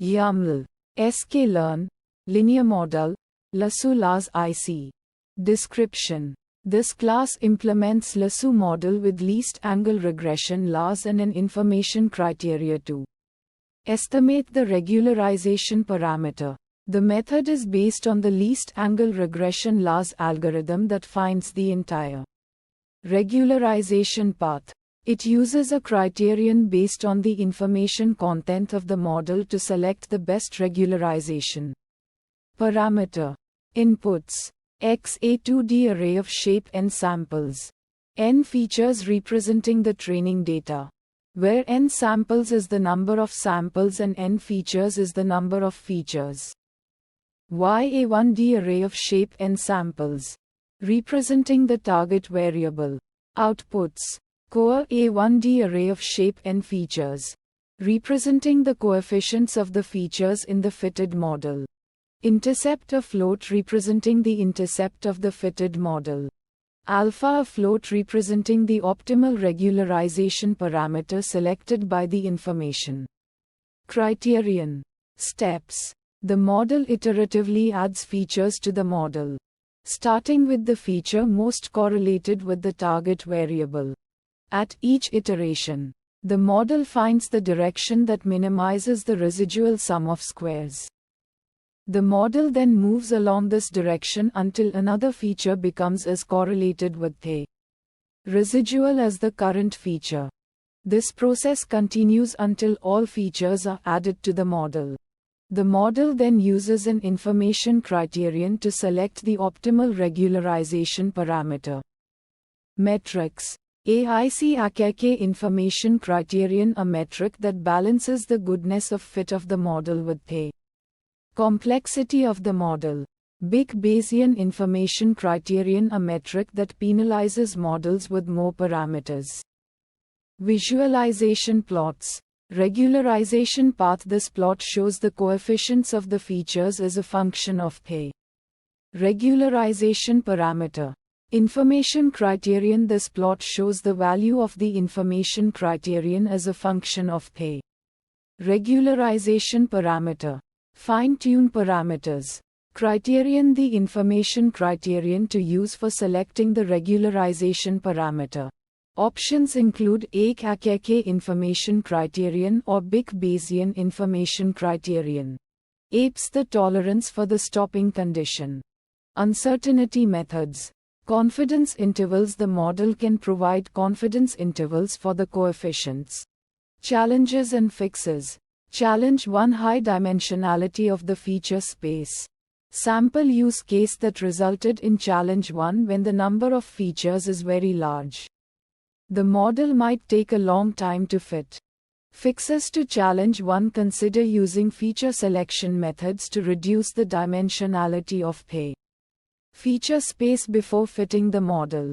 YAML. sklearn, linear model, LassoLarsIC. Description. This class implements lasso model with least angle regression LARS and an information criteria to estimate the regularization parameter. The method is based on the least angle regression LARS algorithm that finds the entire regularization path. It uses a criterion based on the information content of the model to select the best regularization parameter. Inputs: X a 2D array of shape n samples. N features representing the training data, where n samples is the number of samples and n features is the number of features. Y a 1D array of shape n samples, representing the target variable. Outputs: Core a 1D array of shape n features, representing the coefficients of the features in the fitted model. Intercept a float representing the intercept of the fitted model. Alpha a float representing the optimal regularization parameter selected by the information criterion. Steps. The model iteratively adds features to the model, starting with the feature most correlated with the target variable. At each iteration, the model finds the direction that minimizes the residual sum of squares. The model then moves along this direction until another feature becomes as correlated with the residual as the current feature. This process continues until all features are added to the model. The model then uses an information criterion to select the optimal regularization parameter. Metrics. AIC information criterion, a metric that balances the goodness of fit of the model with the complexity of the model. Big Bayesian information criterion, a metric that penalizes models with more parameters. Visualization plots. Regularization path. This plot shows the coefficients of the features as a function of the regularization parameter. Information criterion. This plot shows the value of the information criterion as a function of the regularization parameter. Fine-tune parameters. Criterion. The information criterion to use for selecting the regularization parameter. Options include AIC information criterion or Big Bayesian information criterion. APES, the tolerance for the stopping condition. Uncertainty methods. Confidence intervals. The model can provide confidence intervals for the coefficients. Challenges and fixes. Challenge 1. High dimensionality of the feature space. Sample use case that resulted in challenge 1. When the number of features is very large, the model might take a long time to fit. Fixes to challenge 1. Consider using feature selection methods to reduce the dimensionality of the feature space before fitting the model.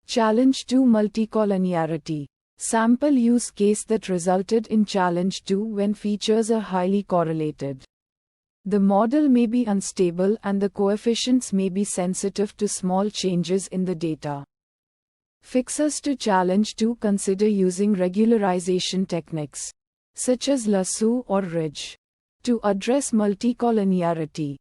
Challenge 2. Multicollinearity. Sample use case that resulted in challenge 2. When features are highly correlated, the model may be unstable and the coefficients may be sensitive to small changes in the data. Fixes to challenge 2. Consider using regularization techniques, such as lasso or ridge, to address multicollinearity.